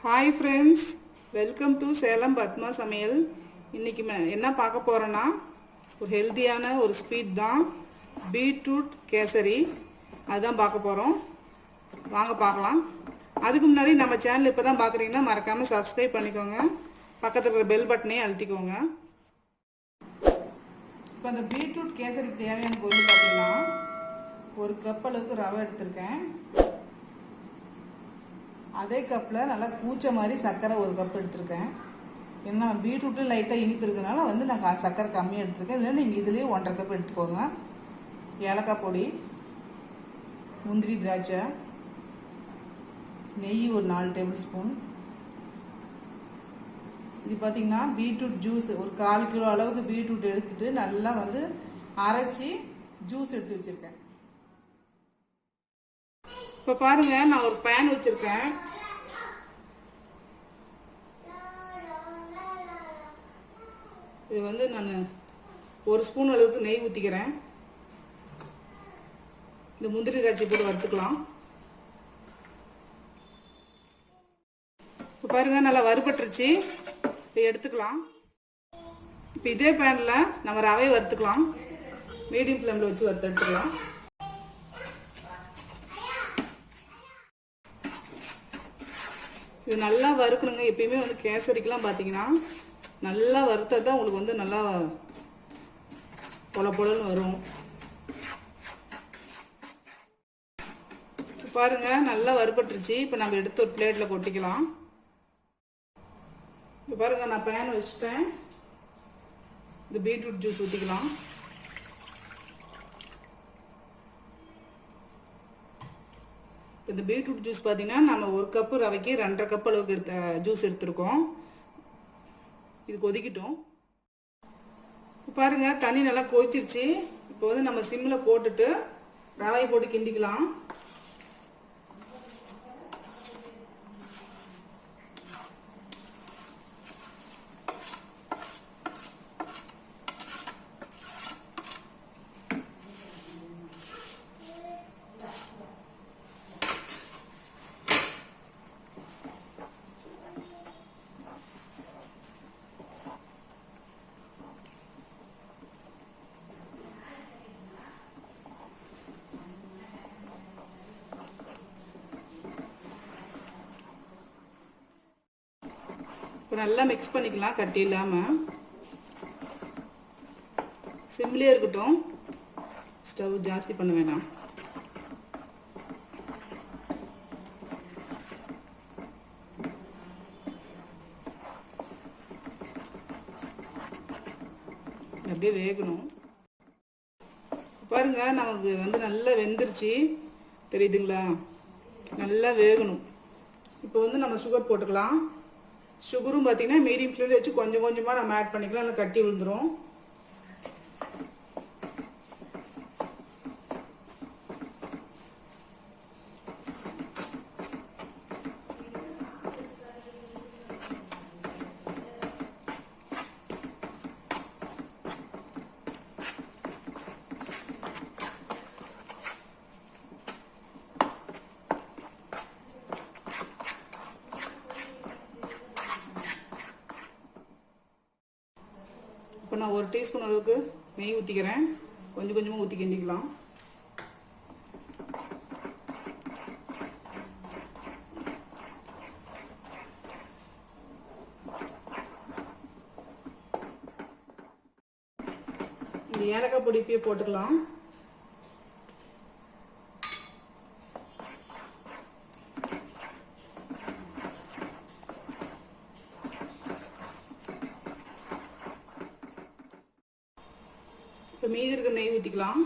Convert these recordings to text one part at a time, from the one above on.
Hi friends, welcome to Salem Padma சமையல். இன்றைக்கி என்ன பார்க்க போகிறோன்னா, ஒரு ஹெல்த்தியான ஒரு ஸ்வீட் தான், பீட்ரூட் கேசரி. அதுதான் பார்க்க போகிறோம். வாங்க பார்க்கலாம். அதுக்கு முன்னாடி நம்ம சேனல் இப்போ தான் பார்க்குறீங்கன்னா மறக்காமல் சப்ஸ்கிரைப் பண்ணிக்கோங்க. பக்கத்தில் இருக்கிற பெல் பட்டனையும் அழுத்திக்கோங்க. இப்போ அந்த பீட்ரூட் கேசரிக்கு தேவையான பொருள் பார்த்தீங்கன்னா, ஒரு கப் அளவுக்கு ரவை எடுத்திருக்கேன். அதே கப்பில் நல்லா பூச்ச மாதிரி சர்க்கரை ஒரு கப் எடுத்திருக்கேன். ஏன்னா பீட்ரூட்டு லைட்டாக இனிப்பு இருக்கிறதுனால நான் சர்க்கரை கம்மியாக எடுத்திருக்கேன். இல்லை நீங்கள் இதுலேயே 1.5 கப் எடுத்துக்கோங்க. ஏலக்காய் பொடி, முந்திரி திராட்சை, நெய் ஒரு 4 டேபிள் ஸ்பூன். இது பார்த்தீங்கன்னா பீட்ரூட் ஜூஸ் ஒரு 1/4 கிலோ அளவுக்கு பீட்ரூட் எடுத்துட்டு நல்லா அரைச்சி ஜூஸ் எடுத்து வச்சுருக்கேன். இப்போ பாருங்க, நான் ஒரு பேன் வச்சிருக்கேன். இது நான் 1 ஸ்பூன் அளவுக்கு நெய் ஊற்றிக்கிறேன். இந்த முந்திரி திராட்சை போட்டு வறுத்துக்கலாம். இப்போ பாருங்க, நல்லா வறுபட்டுருச்சு. இப்போ எடுத்துக்கலாம். இப்போ இதே பேனில் நம்ம ரவையை வறுத்துக்கலாம். மீடியம் ஃப்ளேமில் வச்சு வறுத்து எடுத்துக்கலாம். இது நல்லா வறுக்கணுங்க. எப்பயுமே கேசரிக்கெலாம் பார்த்தீங்கன்னா நல்லா வறுத்தா தான் உங்களுக்கு நல்லா பொல பொலன்னு வரும். பாருங்க, நல்லா வறுபட்டுருச்சு. இப்போ நம்ம எடுத்து ஒரு பிளேட்டில் கொட்டிக்கலாம். இப்போ பாருங்க, நான் பேன் வச்சுட்டேன். இந்த பீட்ரூட் ஜூஸ் ஊற்றிக்கலாம். இந்த பீட்ரூட் ஜூஸ் பார்த்தீங்கன்னா நம்ம 1 கப்பு ரவைக்கு 2.5 கப் அளவுக்கு ஜூஸ் எடுத்துருக்கோம். இது கொதிக்கட்டும். பாருங்க, தண்ணி நல்லா கொதிச்சிருச்சு. இப்போ நம்ம சிம்மில் போட்டுட்டு ரவையை போட்டு கிண்டிக்கலாம். இப்போ நல்லா மிக்ஸ் பண்ணிக்கலாம், கட்டி இல்லாமல். சிம்லேயே இருக்கட்டும், ஸ்டவ் ஜாஸ்தி பண்ண வேணாம். அப்படியே வேகணும். பாருங்க, நமக்கு நல்லா வெந்துருச்சு, தெரியுதுங்களா? நல்லா வேகணும். இப்போ நம்ம சுகர் போட்டுக்கலாம். சுகரும் பார்த்தீங்கன்னா மீடியம் ஃப்ளேமில் வச்சு கொஞ்சம் கொஞ்சமாக நம்ம ஆட் பண்ணிக்கலாம், இல்லை கட்டி விழுந்துடும். இப்போ நான் 1 டீஸ்பூன் அளவுக்கு நெய் ஊற்றிக்கிறேன். கொஞ்சம் கொஞ்சமாக ஊற்றி கிண்டிக்கலாம். இந்த ஏலக்காய் பொடி இப்பயே போட்டுக்கலாம். இப்போ மீதி இருக்க நெய் ஊற்றிக்கலாம்.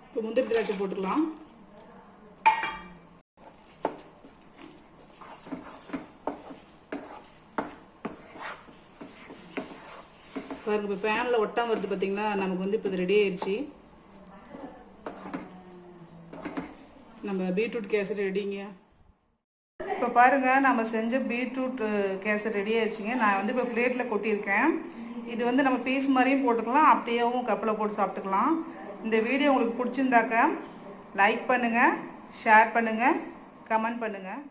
இப்போ முந்திரி திராட்சை போட்டுக்கலாம். பாருங்க, இப்போ பேனில் ஒட்டாமல் வருது பார்த்தீங்களா? நமக்கு இப்போ இது ரெடி ஆயிடுச்சு. நம்ம பீட்ரூட் கேசரி ரெடிங்க. இப்போ பாருங்கள், நம்ம செஞ்ச பீட்ரூட் கேசரி ரெடி ஆயிடுச்சுங்க. நான் வந்து இப்போ பிளேட்டில் கொட்டியிருக்கேன். இது வந்து நம்ம பீஸ் மாதிரியும் போட்டுக்கலாம், அப்படியேவும் கப்பில் போட்டு சாப்பிட்டுக்கலாம். இந்த வீடியோ உங்களுக்கு பிடிச்சிருந்தாக்க லைக் பண்ணுங்கள், ஷேர் பண்ணுங்கள், கமெண்ட் பண்ணுங்கள்.